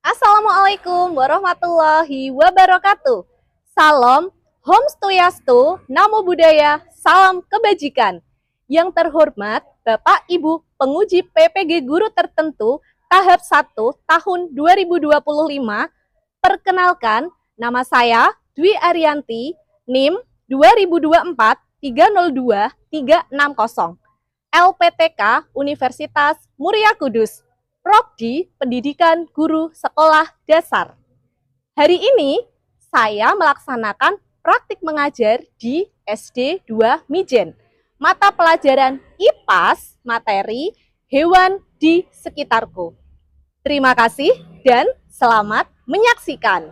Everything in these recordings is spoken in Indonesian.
Assalamualaikum warahmatullahi wabarakatuh. Salam Om Swastiastu, Namo Buddhaya, salam kebajikan. Yang terhormat Bapak Ibu penguji PPG guru tertentu tahap 1 tahun 2025, perkenalkan nama saya Dwi Arianti, NIM 2024 302 360. LPTK Universitas Muria Kudus, Prodi Pendidikan Guru Sekolah Dasar. Hari ini saya melaksanakan praktik mengajar di SD 2 Mijen. Mata pelajaran IPAS materi hewan di sekitarku. Terima kasih dan selamat menyaksikan.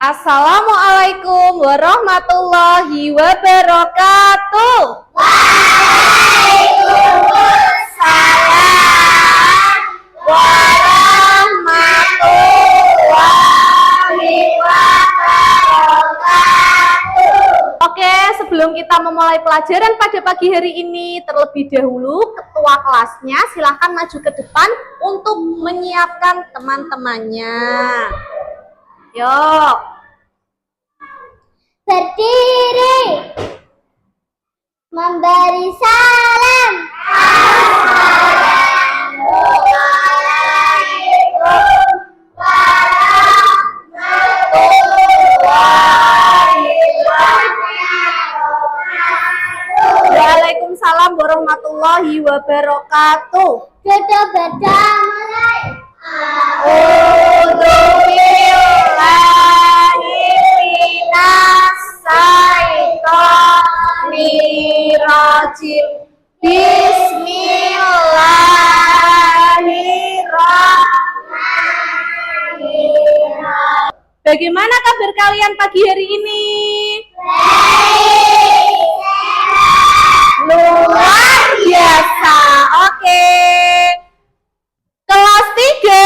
Assalamualaikum warahmatullahi wabarakatuh. Waalaikumsalam warahmatullahi wabarakatuh. Oke, sebelum kita memulai pelajaran pada pagi hari ini, terlebih dahulu ketua kelasnya silahkan maju ke depan untuk menyiapkan teman-temannya. Yuk. Berdiri, memberi salam. Assalamualaikum warahmatullahi wabarakatuh. Waalaikumsalam warahmatullahi wabarakatuh. Dada mulai. Bismillahirrahmanirrahim. Bismillahirrahmanirrahim. Bagaimana kabar kalian pagi hari ini? Luar biasa. Oke. Kelas 3.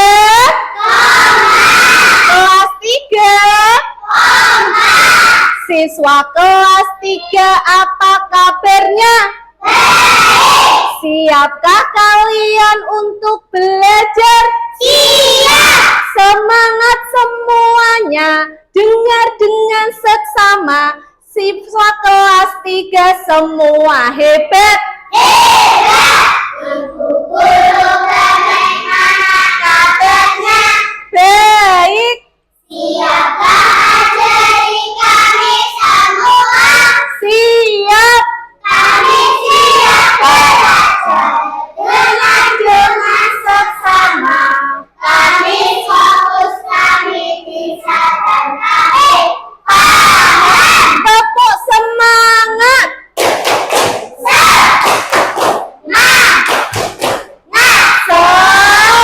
Kelas 3. Siswa kelas 3, apa kabarnya? Siapkah kalian untuk belajar? Siap. Semangat semuanya, dengar dengan seksama. Siswa kelas 3 semua hebat. Guru bagaimana kabarnya? Baik. Siapkah ajari kami semua? Siap. Kami siap belajar dengan seksama. Kami fokus, kami bisa dan kami paham. Tepuk semangat.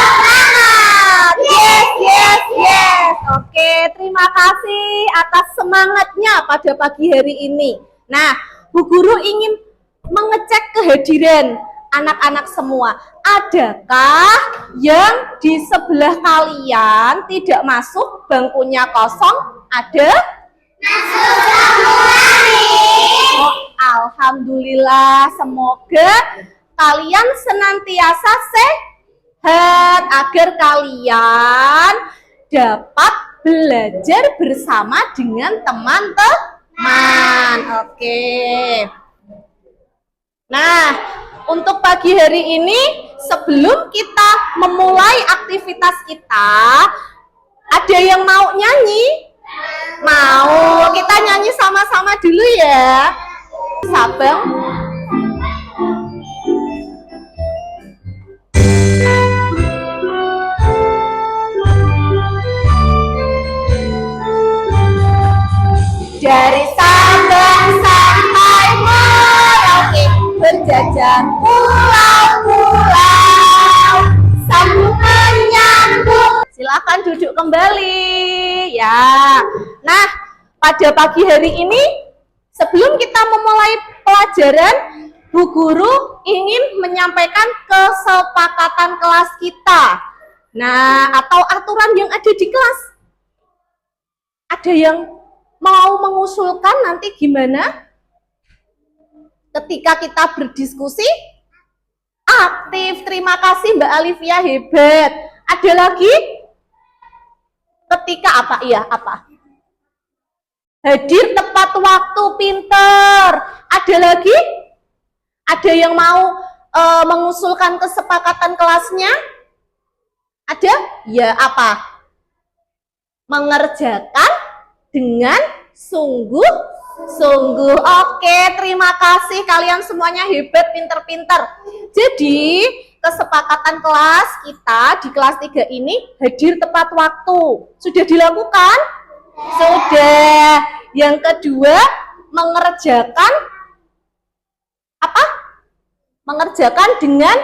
Semangat. Yes, yes, yes. Oke, terima kasih atas semangatnya pada pagi hari ini. Nah, Bu Guru ingin mengecek kehadiran anak-anak semua. Adakah yang di sebelah kalian tidak masuk, bangkunya kosong? Ada? Masuk semua nih. Oh, alhamdulillah, semoga kalian senantiasa sehat agar kalian dapat belajar bersama dengan teman-teman. Oke. Nah, untuk pagi hari ini sebelum kita memulai aktivitas kita, ada yang mau nyanyi? Mau, kita nyanyi sama-sama dulu ya. Sabang. Dari Sabang sampai Merauke, berjajar pulau-pulau, sambung menyambung. Silakan duduk kembali ya. Nah, pada pagi hari ini sebelum kita memulai pelajaran, Bu Guru ingin menyampaikan kesepakatan kelas kita. Nah, atau aturan yang ada di kelas. Ada yang mau mengusulkan nanti gimana? Ketika kita berdiskusi, aktif. Terima kasih Mbak Alivia, hebat. Ada lagi? Ketika apa? Iya, apa? Hadir tepat waktu, pinter. Ada lagi? Ada yang mau mengusulkan kesepakatan kelasnya? Ada? Ya, apa? Mengerjakan dengan sungguh-sungguh. Oke, terima kasih. Kalian semuanya hebat, pinter-pinter. Jadi, kesepakatan kelas kita di kelas 3 ini hadir tepat waktu. Sudah dilakukan? Sudah. Yang kedua, mengerjakan apa? Mengerjakan dengan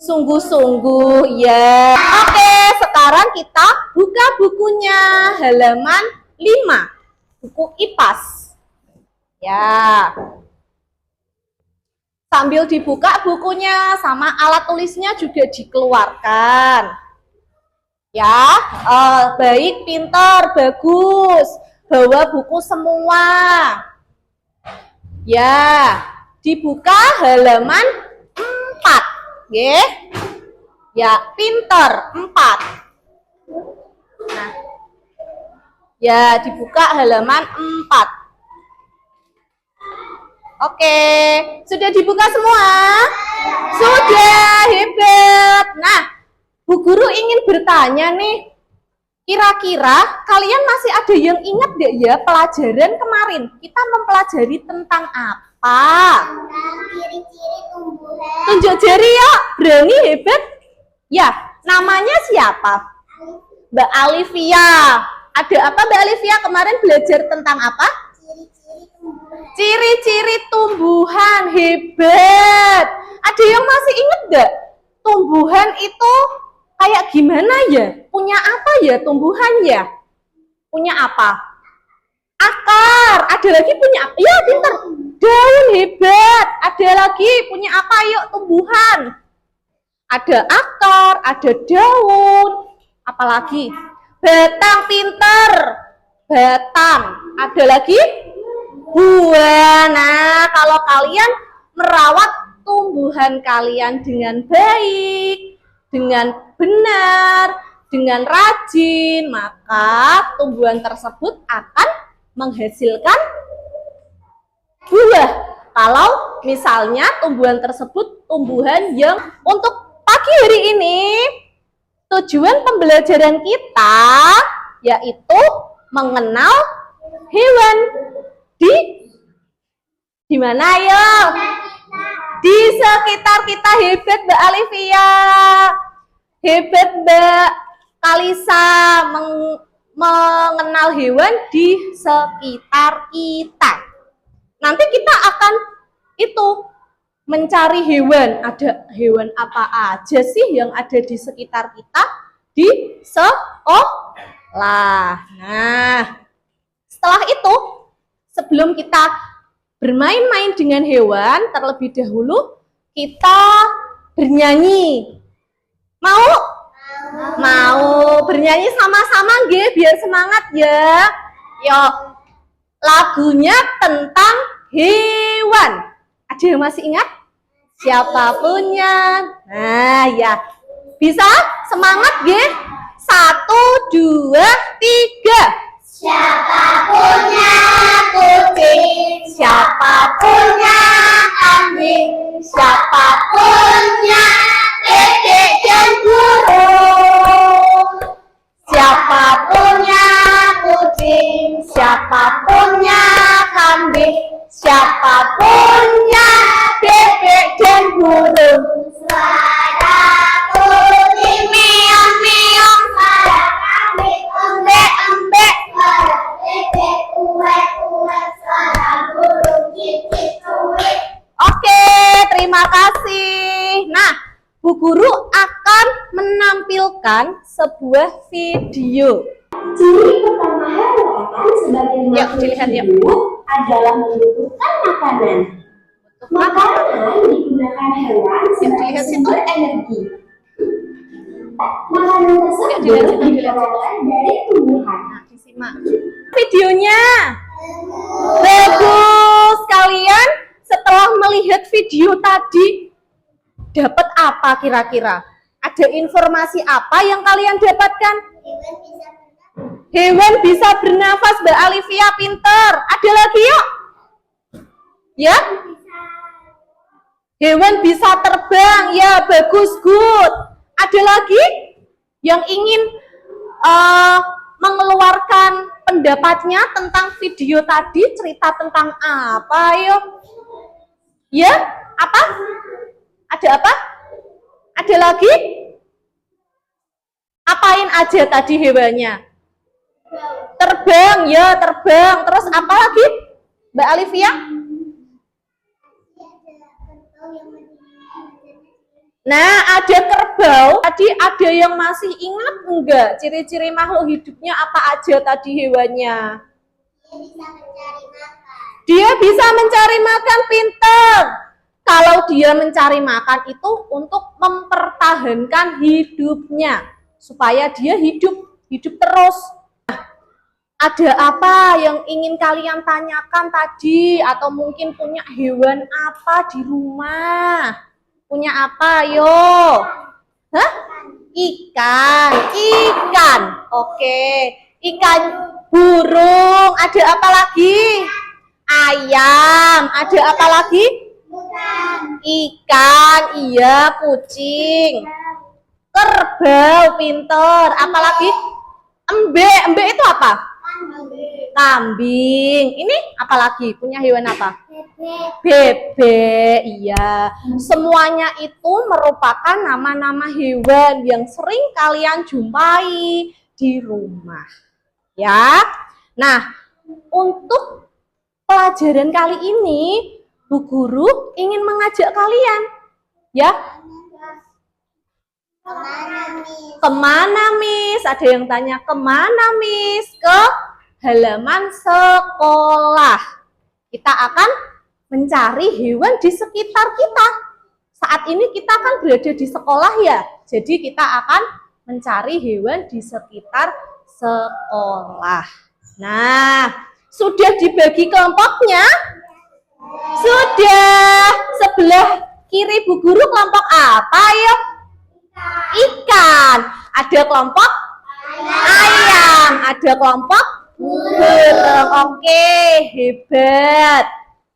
sungguh-sungguh. Ya. Oke, sekarang kita buka bukunya halaman 5. Buku IPAS. Ya. Sambil dibuka bukunya sama alat tulisnya juga dikeluarkan. Ya, baik, pintar, bagus. Bawa buku semua. Ya, dibuka halaman 4. Ya, pintar, 4. Nah, ya, dibuka halaman 4. Oke, sudah dibuka semua? Sudah, hebat. Nah, Bu Guru ingin bertanya nih, kira-kira kalian masih ada yang ingat gak ya pelajaran kemarin? Kita mempelajari tentang apa? Ciri-ciri tumbuhan. Tunjuk jari ya, berani, hebat. Ya, namanya siapa? Mbak Alivia. Ada apa Mbak Alivia kemarin belajar tentang apa? Ciri-ciri tumbuhan. Ciri-ciri tumbuhan, hebat. Ada yang masih ingat gak? Tumbuhan itu kayak gimana ya? Punya apa ya tumbuhan ya? Punya apa? Akar. Ada lagi punya apa? Ya, pintar. Daun, hebat. Ada lagi punya apa yuk tumbuhan? Ada akar, ada daun. Apalagi? Batang, pintar. Batang. Ada lagi? Buah. Nah, kalau kalian merawat tumbuhan kalian dengan baik, dengan benar, dengan rajin, maka tumbuhan tersebut akan menghasilkan buah. Kalau misalnya tumbuhan tersebut tumbuhan yang untuk pagi hari ini tujuan pembelajaran kita yaitu mengenal hewan di mana ya? Di sekitar kita. Hebat Mbak Alivia. Hebat Mbak Kalisa mengenal hewan di sekitar kita. Nanti kita akan itu mencari hewan. Ada hewan apa aja sih yang ada di sekitar kita di sekolah. Nah, setelah itu sebelum kita bermain-main dengan hewan, terlebih dahulu kita bernyanyi. Mau? Mau bernyanyi sama-sama nggih biar semangat ya. Yuk. Lagunya tentang hewan. Ada yang masih ingat? Siapa punya? Nah, ya. Bisa? Semangat nggih? 1, 2, 3. Siapa punya kucing? Siapa punya kambing? Siapa punya dedek dan burung? Siapa punya kucing? Siapa punya kambing? Siapa punya bebek dan burung? Suara kucing meong meong, suara kambing embek embek, suara bebek uwek uwek, suara burung cicit cuit. Oke, terima kasih. Nah, Bu Guru akan menampilkan sebuah video. Ciri pertama hewan sebagai Yuk, dilihat yuk. hidup adalah membutuhkan makanan. Makanan digunakan hewan sebagai sumber energi. Makanan tersebut diperoleh dari tumbuhan. Nah, disimak videonya. Bagus. Kalian setelah melihat video tadi dapat apa kira-kira? Ada informasi apa yang kalian dapatkan? Hewan bisa bernafas, Mbak Alivia, pinter. Ada lagi yuk? Ya? Hewan bisa terbang, ya bagus, good. Ada lagi yang ingin mengeluarkan pendapatnya tentang video tadi? Cerita tentang apa, yuk? Ya? Apa? Ada apa? Ada lagi? Apain aja tadi hewannya? Terbang, ya terbang. Terus apa lagi, Mbak Alivia? Nah, ada kerbau. Tadi ada yang masih ingat enggak? Ciri-ciri makhluk hidupnya apa aja tadi hewannya? Dia bisa mencari makan, pinter. Kalau dia mencari makan itu untuk mempertahankan hidupnya. Supaya dia hidup terus. Ada apa yang ingin kalian tanyakan tadi? Atau mungkin punya hewan apa di rumah? Punya apa, yo? Hah? Ikan. Oke. Ikan, burung. Ada apa lagi? Ayam. Ada apa lagi? Ikan. Iya, kucing. Kerbau, pinter. Apa lagi? Embe itu apa? Kambing. Ini apa lagi? Punya hewan apa? Bebek. Iya. Semuanya itu merupakan nama-nama hewan yang sering kalian jumpai di rumah. Ya. Nah, untuk pelajaran kali ini, Bu Guru ingin mengajak kalian, ya. Kemana, Miss? Ada yang tanya, kemana, Miss? Ke halaman sekolah. Kita akan mencari hewan di sekitar kita. Saat ini kita kan berada di sekolah ya. Jadi kita akan mencari hewan di sekitar sekolah. Nah, sudah dibagi kelompoknya? Sudah. Sebelah kiri Bu Guru kelompok apa ya? Ikan. Ada kelompok ayam. Ada kelompok burung. Oke, hebat.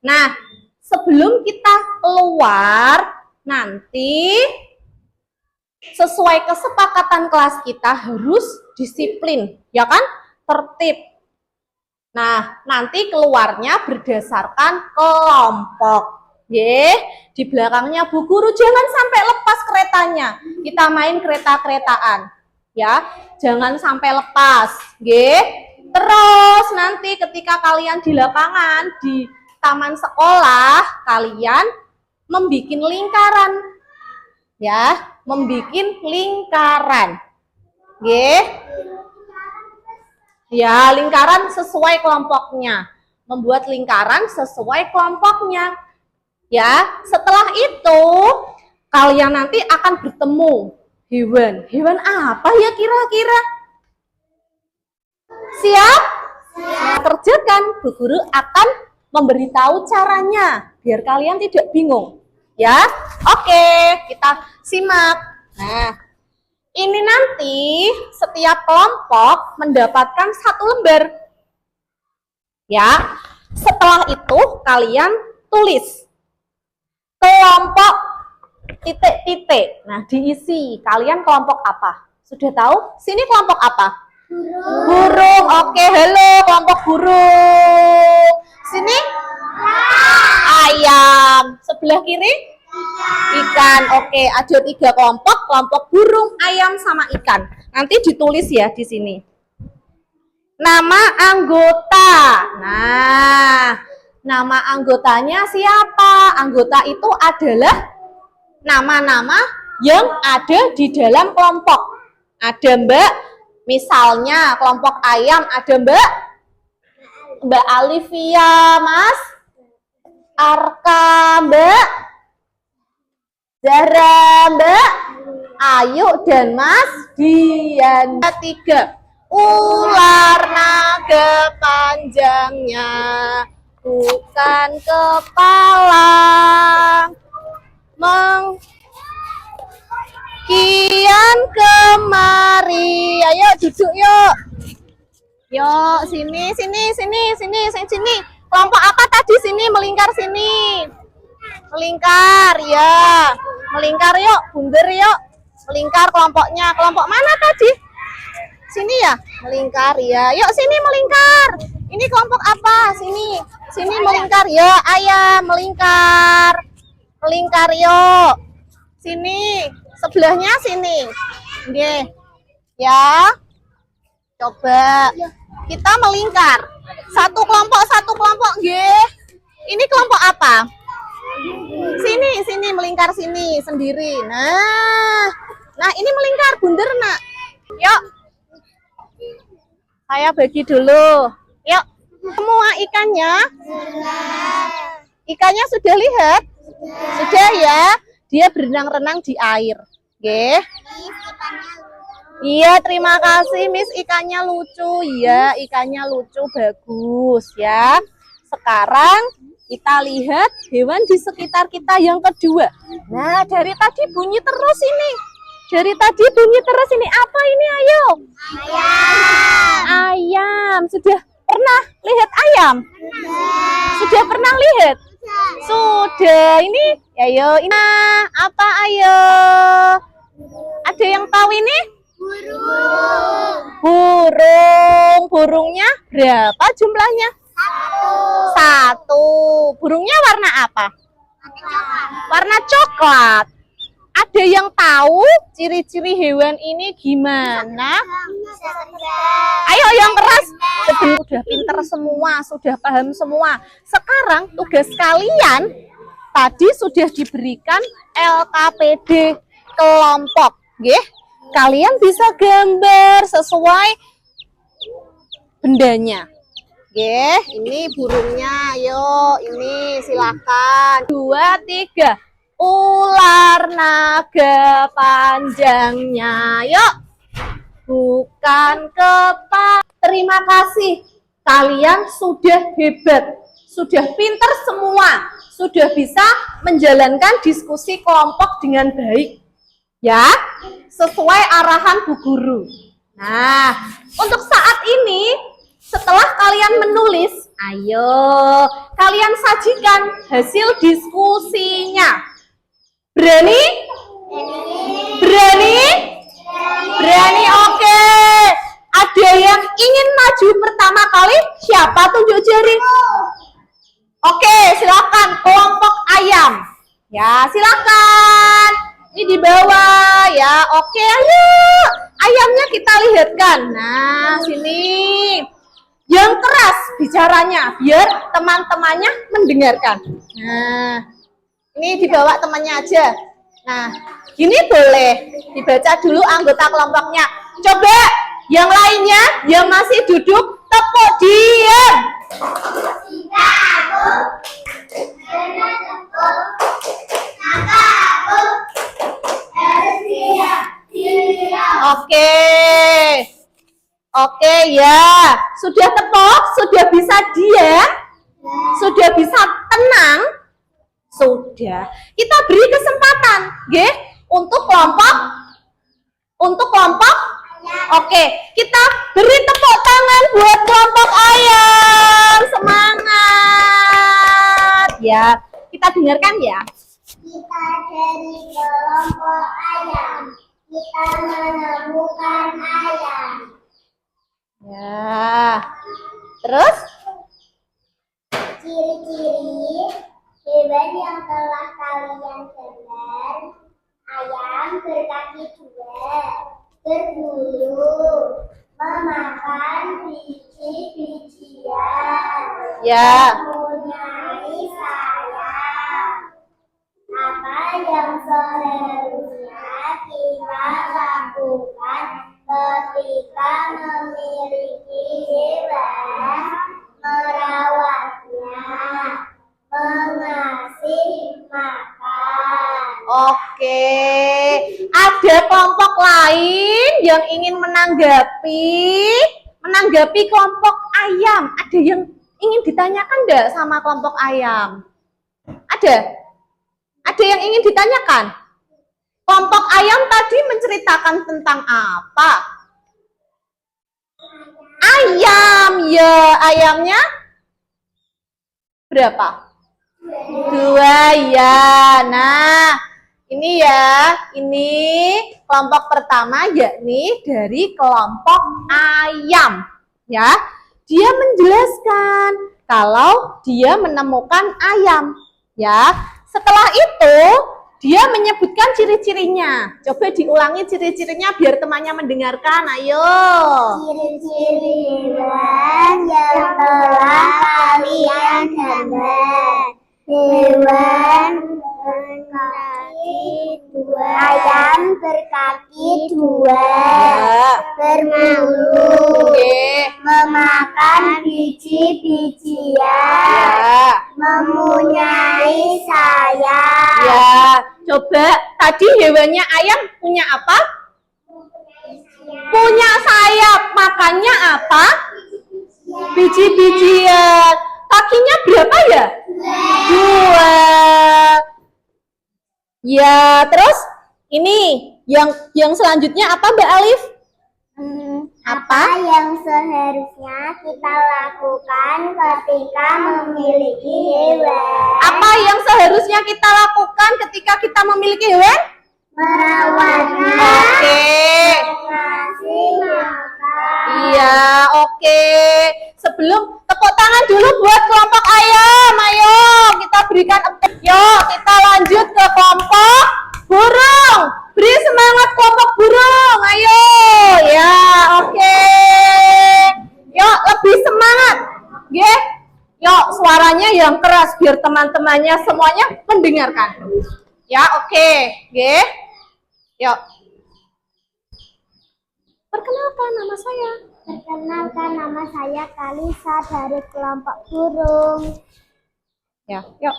Nah, sebelum kita keluar, nanti sesuai kesepakatan kelas kita harus disiplin, ya kan? Tertib. Nah, nanti keluarnya berdasarkan kelompok. Di belakangnya Bu Guru, jangan sampai lepas keretanya. Kita main kereta-keretaan, ya. Jangan sampai lepas, Terus nanti ketika kalian di lapangan, di taman sekolah, kalian membuat lingkaran, ya, membuat lingkaran, ya, lingkaran sesuai kelompoknya, membuat lingkaran sesuai kelompoknya. Ya, setelah itu kalian nanti akan bertemu hewan. Hewan apa ya kira-kira? Siap? Kerjakan. Bu Guru akan memberitahu caranya biar kalian tidak bingung. Ya, oke, kita simak. Nah, ini nanti setiap kelompok mendapatkan 1 lembar. Ya, setelah itu kalian tulis kelompok titik-titik. Nah, diisi. Kalian kelompok apa? Sudah tahu? Sini kelompok apa? Burung. Oke, halo kelompok burung. Sini? Ayam. Sebelah kiri? Ikan. Oke, ada 3 kelompok. Kelompok burung, ayam, sama ikan. Nanti ditulis ya di sini. Nama anggota. Nah, nama anggotanya siapa? Anggota itu adalah nama-nama yang ada di dalam kelompok. Ada Mbak, misalnya kelompok ayam ada Mbak Alivia, Mas Arka, Mbak Zahra, Mbak Ayu, dan Mas Dian. 3. Ular naga panjangnya bukan kepala, kian kemari. Ayo duduk yuk. Yuk, sini. Kelompok apa tadi sini? Melingkar sini. Melingkar, ya. Melingkar yuk, bunder yuk. Melingkar kelompoknya. Kelompok mana tadi? Sini ya, melingkar ya. Yuk sini melingkar. Ini kelompok apa? Sini melingkar ya. Ayam melingkar. Melingkar yuk. Sini, sebelahnya sini. Oke. Ya. Coba kita melingkar. Satu kelompok, nggih. Ini kelompok apa? Sini melingkar sini sendiri. Nah ini melingkar bunder nak. Yuk. Saya bagi dulu. Yuk. Semua ikannya? Ikannya sudah lihat? Sudah ya. Dia berenang-renang di air. Oke. Iya, terima kasih Miss. Ikannya lucu. Iya, ikannya lucu. Bagus ya. Sekarang kita lihat hewan di sekitar kita yang kedua. Nah, dari tadi bunyi terus ini. Apa ini, ayo? Ayam. Sudah pernah lihat ayam? Sudah pernah lihat? Sudah. Ini, ayo. Ini apa, ayo? Ada yang tahu ini? Burung. Burungnya berapa jumlahnya? Satu. Burungnya warna apa? Warna coklat. Ada yang tahu ciri-ciri hewan ini gimana? Ayo yang keras. Sudah pinter semua, sudah paham semua. Sekarang tugas kalian tadi sudah diberikan LKPD kelompok, nggih. Kalian bisa gambar sesuai bendanya. Oke, ini burungnya. Ayo, ini silakan. 2, 3. Ular naga panjangnya. Yuk. Bukan kepala. Terima kasih. Kalian sudah hebat. Sudah pintar semua. Sudah bisa menjalankan diskusi kelompok dengan baik. Ya, sesuai arahan Bu Guru. Nah, untuk saat ini, setelah kalian menulis, ayo kalian sajikan hasil diskusinya. Berani? Berani? Berani, oke. Ada yang ingin maju pertama kali? Siapa tunjuk jari? Oke, silakan kelompok ayam. Ya, silakan. Ini di bawah ya. Oke, ayo. Ayamnya kita lihatkan. Nah, sini. Yang keras bicaranya biar teman-temannya mendengarkan. Nah, ini dibawa temannya aja. Nah, gini boleh dibaca dulu anggota kelompoknya. Coba yang lainnya yang masih duduk tepuk diam. Oke ya. Sudah tepuk, sudah bisa diam, sudah bisa tenang. Sudah. Kita beri kesempatan, nggih, untuk kelompok. Oke, kita beri tepuk tangan buat kelompok ayam. Semangat. Ya, kita dengarkan ya. Kita dari kelompok ayam. Kita menemukan ayam. Ya. Terus? Ciri-ciri hewan yang telah kalian dengar. Ayam berkaki 2, berbulu, memakan biji-bijian, Ya. mempunyai sayap. Apa yang seharusnya kita lakukan ketika memiliki hewan? Merawatnya, mengasih makan. Oke. Ada kelompok lain yang ingin menanggapi kelompok ayam. Ada yang ingin ditanyakan enggak sama kelompok ayam? Ada? Ada yang ingin ditanyakan? Kelompok ayam tadi menceritakan tentang apa? Ayam, ya. Ayamnya berapa? 2 ya. Nah, ini ya. Ini kelompok pertama yakni dari kelompok ayam. Ya. Dia menjelaskan kalau dia menemukan ayam. Ya. Setelah itu dia menyebutkan ciri-cirinya. Coba diulangi ciri-cirinya biar temannya mendengarkan. Ayo. Ciri-ciri hewan yang telah kalian gambar. Hewan berkaki 2. Ayam berkaki 2. Ya. Berbulu. Oke. Memakan biji-bijian. Ya. Mempunyai sayap. Ya. Coba tadi hewannya ayam punya apa? Punya sayap. Makannya apa? Biji-bijian. Kakinya berapa ya? 2. Ya, terus ini yang selanjutnya apa, Mbak Alif? Apa yang seharusnya kita lakukan ketika memiliki hewan? Apa yang seharusnya kita lakukan ketika kita memiliki hewan? Merawatnya. Oke. Kasih makan. Iya, oke. Sebelum tepuk tangan dulu buat kelompok ayam. Ayo, kita berikan yuk, kita lanjut ke kelompok burung. Beri semangat kelompok burung. Ayo. Ya, oke. Yuk, lebih semangat. Oke. Yuk, suaranya yang keras biar teman-temannya semuanya mendengarkan. Ya, oke. Oke. Yuk. Perkenalkan nama saya. Perkenalkan, nama saya Kalisa dari kelompok burung. Ya, yuk.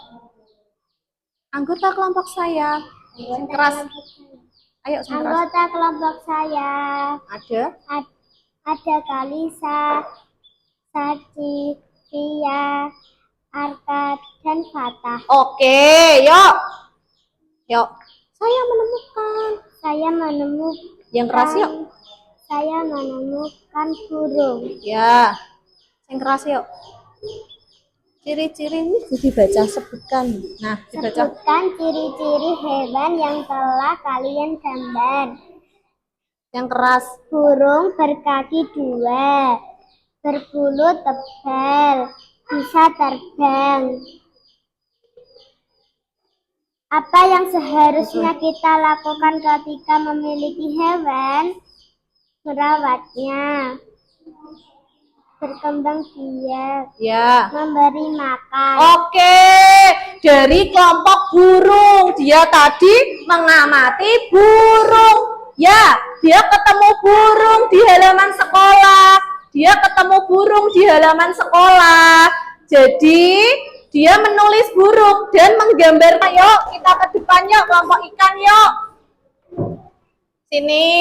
Anggota kelompok saya. Sing keras. Ayo, sing keras. Anggota kelompok saya Ada. ada Kalisa, Saci, Tia, Arka, dan Fatah. Oke, yuk. Yuk. Saya menemukan. Yang keras yuk. Saya menemukan burung. Ya. Sing keras yuk. Ciri-ciri ini dibaca, sebutkan. Nah, dibaca. Sebutkan ciri-ciri hewan yang telah kalian gambar. Yang keras. Burung berkaki 2, berbulu tebal, bisa terbang. Apa yang seharusnya kita lakukan ketika memiliki hewan? Merawatnya, berkembang biak, Ya. memberi makan. Oke, dari kelompok burung. Dia tadi mengamati burung. Ya, dia ketemu burung di halaman sekolah. Dia ketemu burung di halaman sekolah. Jadi, dia menulis burung dan menggambar. Yuk, kita ke depan yuk, kelompok ikan yuk. Sini.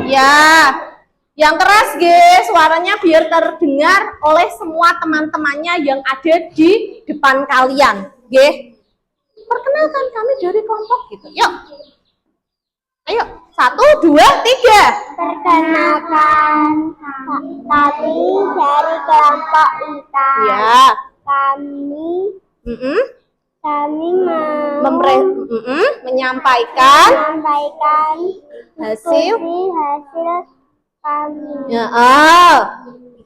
Ya. Yang keras, guys, suaranya biar terdengar oleh semua teman-temannya yang ada di depan kalian, guys. Perkenalkan, kami dari kelompok gitu. Yuk. Ayo, 1, 2, 3. Perkenalkan, kami dari kelompok ikan. Ya. Kami Menyampaikan menyampaikan hasil. hasil kami. Ya,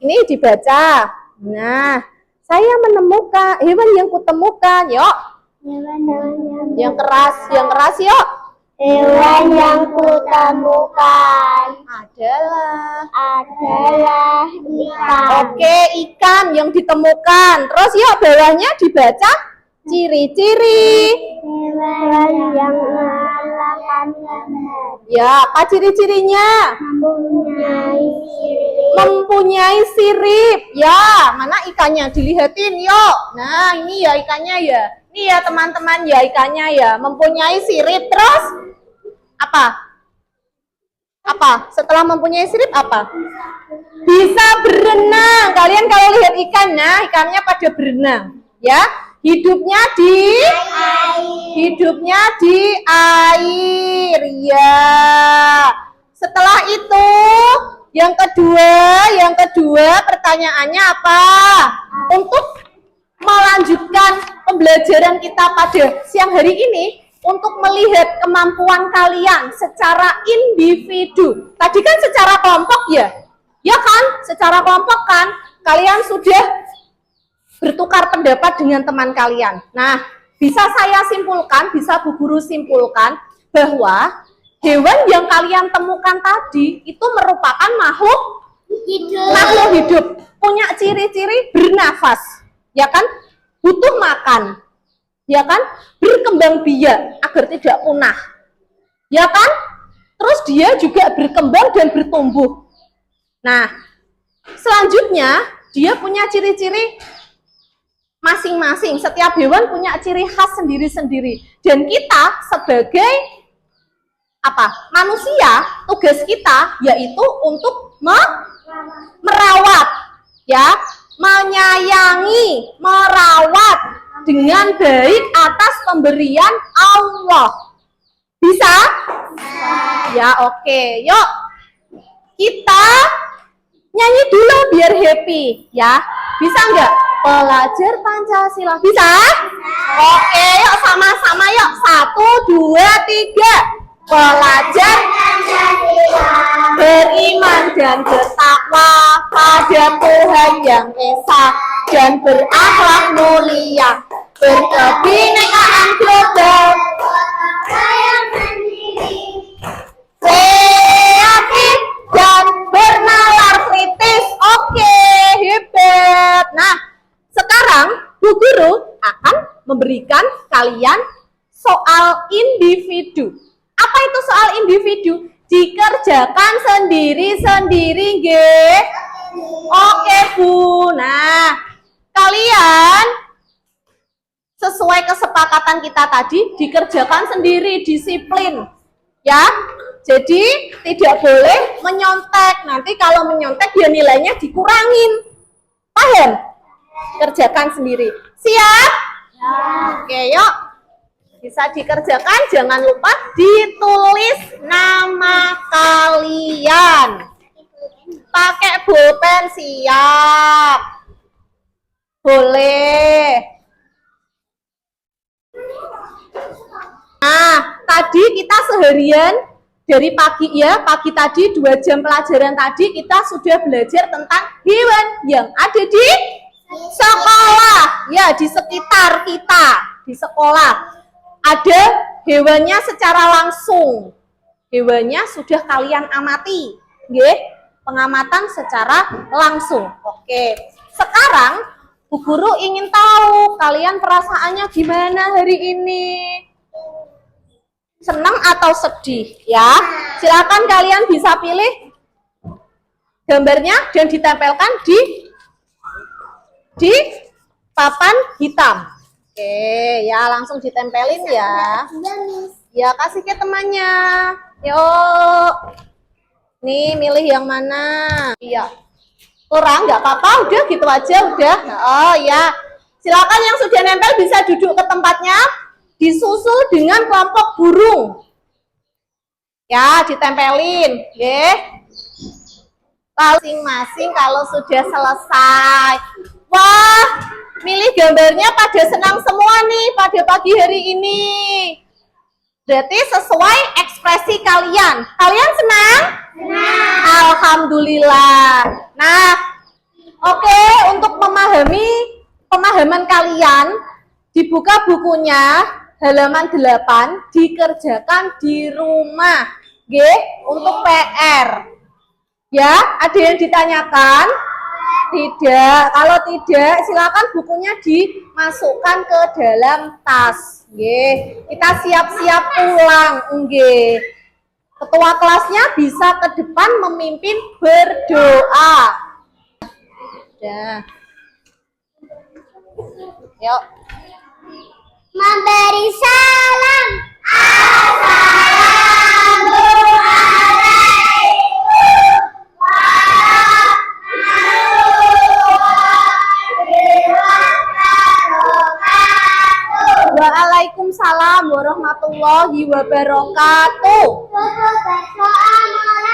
ini dibaca. Nah, saya menemukan hewan yang kutemukan. Yuk. Yang keras yuk. Hewan yang kutemukan adalah ikan. Oke, ikan yang ditemukan. Terus yuk bawahnya dibaca ciri-ciri. Hewan yang makan gambar. Ya, apa ciri-cirinya? Mempunyai sirip. Ya, mana ikannya? Dilihatin yuk. Nah, ini ya ikannya ya. Ini ya teman-teman ya ikannya ya. Mempunyai sirip. Terus apa? Apa? Setelah mempunyai sirip apa? Bisa berenang. Kalian kalau lihat ikan, nah ikannya pada berenang. Ya, hidupnya di air. Iya. Setelah itu, yang kedua pertanyaannya apa? Untuk melanjutkan pembelajaran kita pada siang hari ini, untuk melihat kemampuan kalian secara individu. Tadi kan secara kelompok ya? Ya kan? Secara kelompok kan? Kalian sudah bertukar pendapat dengan teman kalian. Nah, bisa saya simpulkan, bisa Bu Guru simpulkan bahwa hewan yang kalian temukan tadi itu merupakan makhluk hidup, punya ciri-ciri bernafas, ya kan? Butuh makan, ya kan? Berkembang biak agar tidak punah, ya kan? Terus dia juga berkembang dan bertumbuh. Nah, selanjutnya dia punya ciri-ciri masing-masing. Setiap hewan punya ciri khas sendiri-sendiri. Dan kita sebagai manusia, tugas kita yaitu untuk merawat, ya, menyayangi, merawat dengan baik atas pemberian Allah. Bisa? Ya, oke. Yuk, kita nyanyi dulu biar happy, ya. Bisa nggak? Pelajar Pancasila. Bisa? Oke, yuk sama-sama yuk. 1, 2, 3. Pelajar Pancasila, beriman dan bertakwa pada Tuhan Yang Esa dan berakhlak mulia, berkebinekaan global, kreatif dan bernalar kritis. Oke, hebat. Nah, sekarang Bu Guru akan memberikan kalian soal individu. Apa itu soal individu? Dikerjakan sendiri-sendiri, nggih. Oke, Bu. Nah, kalian sesuai kesepakatan kita tadi dikerjakan sendiri, disiplin. Ya. Jadi tidak boleh menyontek. Nanti kalau menyontek ya nilainya dikurangin. Paham? Kerjakan sendiri. Siap? Ya. Oke, yuk. Bisa dikerjakan, jangan lupa ditulis nama kalian. Pakai pulpen, siap. Boleh. Nah, tadi kita seharian dari pagi ya, pagi tadi 2 jam pelajaran tadi kita sudah belajar tentang hewan yang ada di sekolah. Ya, di sekitar kita, di sekolah. Ada hewannya secara langsung. Hewannya sudah kalian amati, nggih? Pengamatan secara langsung. Oke. Sekarang Bu Guru ingin tahu kalian perasaannya gimana hari ini? Senang atau sedih, ya? Silakan kalian bisa pilih gambarnya dan ditempelkan di papan hitam. Oke, ya langsung ditempelin ya. Ya, kasih ke temannya. Yuk. Nih, milih yang mana? Iya. Kurang nggak apa-apa, udah gitu aja udah. Oh ya. Silakan yang sudah nempel bisa duduk ke tempatnya. Disusul dengan kelompok burung. Ya, ditempelin, nggih. Masing-masing kalau sudah selesai. Wah, milih gambarnya pada senang semua nih pada pagi hari ini. Berarti sesuai ekspresi kalian. Kalian senang? Senang. Alhamdulillah. Nah, oke, untuk pemahaman kalian, dibuka bukunya halaman 8, dikerjakan di rumah. Nggih, untuk PR. Ya, ada yang ditanyakan? Tidak. Kalau tidak, silakan bukunya dimasukkan ke dalam tas. Nggih. Kita siap-siap pulang. Nggih. Ketua kelasnya bisa ke depan memimpin berdoa. Ya. Yuk. Memberi salam. Waalaikumsalam warahmatullahi warahmatullahi wabarakatuh. Tutup berdoa mulai